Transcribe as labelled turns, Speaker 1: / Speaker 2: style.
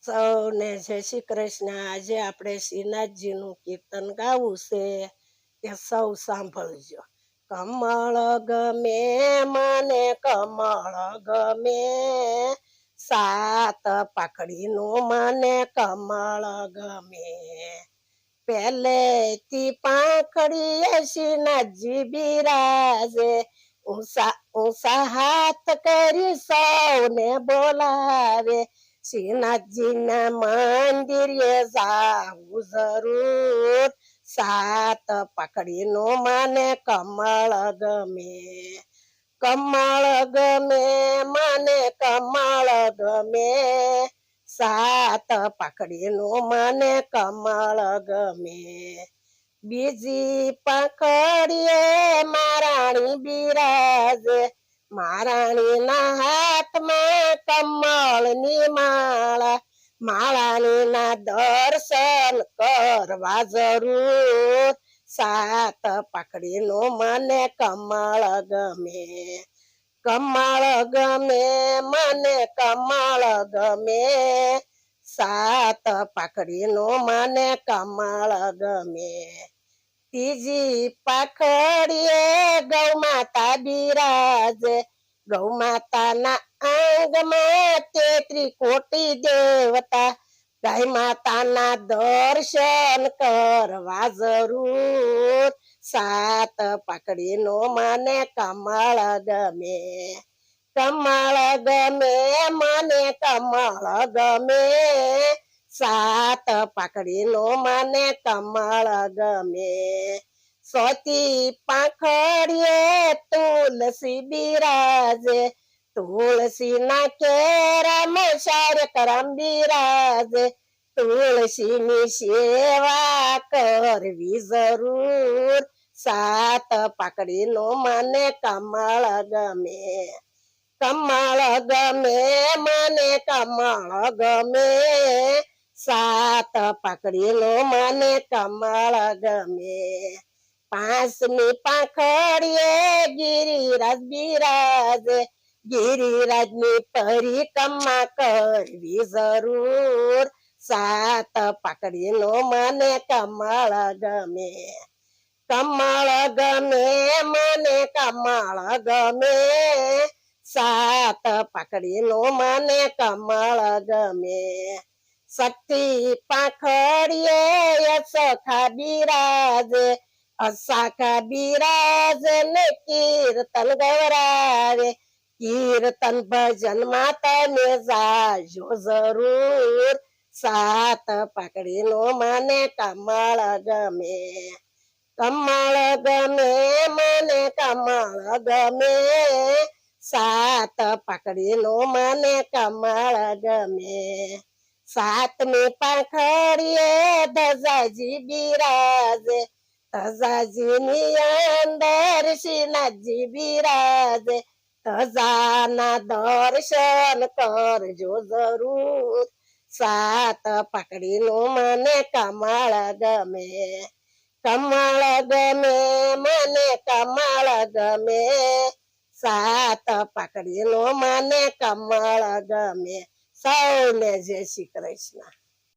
Speaker 1: સૌને જય શ્રી કૃષ્ણ. આજે આપણે શ્રીનાથજીનું કીર્તન ગાવું છે, તે સૌ સાંભળજો. કમળ ગમે મને કમળ ગમે, સાત પાકડીનું મને કમળ ગમે. પહેલેથી પાંખડીએ શ્રીનાથજી બિરાજે, ઊંચા ઊંચા હાથ કરી સૌને બોલાવે. શ્રીનાથજીના મંદિરે જાવું જરૂર, સાત પાકડીનું મને કમળ ગમે. કમળ ગમે મને કમળ ગમે, સાત પાકડીનું મને કમળ ગમે. બીજી પાંખડીએ મહારાણી બિરાજે, મહારાણીના હાથમાં કમળની માળા, માળાનીના દર્શન કરવા જરૂર, સાત પાકડીનું મને કમળ ગમે. કમળ ગમે મને કમળ ગમે, સાત પાકડીનું મને કમળ ગમે. ત્રીજી પાખડીએ ગૌ માતા બિરાજે, ગૌ માતાના આંગમાં 33 કોટી દેવતા, ગાય માતાના દર્શન કરવા જરૂર, સાત પાકડીનું મને કમળ ગમે. કમળ ગમે મને કમળ ગમે, સાત પાકડીનું મને કમળ ગમે. ચોથી પાંખડીએ તુલસી બિરાજે, તુલસીના કેરામાં શારકરામ બિરાજે, તુલસીની સેવા કરવી જરૂર, સાત પાકડીનું મને કમળ ગમે. કમળ ગમે મને કમળ ગમે, સાત પાકડીનું મને કમળ ગમે. પાંચમી પાંખડીએ ગિરિરાજ બિરાજે, ગિરિરાજની પરિક્રમા કરવી જરૂર, સાત પાકડીનું મને કમળ ગમે. કમળ ગમે મને કમળ ગમે, સાત પાકડીનું મને કમળ ગમે. છઠ્ઠી પાંખડીએ અસખા બિરાજે, અસખા બિરાજે ને કીર્તન ગવરાવે, કીર્તન ભજનમાં તમે જાજો જરૂર, સાત પાકડીનું મને કમળ ગમે. કમળ ગમે મને કમળ ગમે, સાત પાકડીનું મને કમળ ગમે. સાતમી પાંખડીએ ધજાજી બિરાજે, ધજાજીની અંદર શ્રીનાથજી બિરાજે, ધજાના દર્શન કરજો જરૂર, સાત પાકડીનું મને કમળ ગમે. કમળ ગમે મને કમળ ગમે, સાત પાકડીનું મને કમળ ગમે. સૌને જય શ્રી કૃષ્ણ.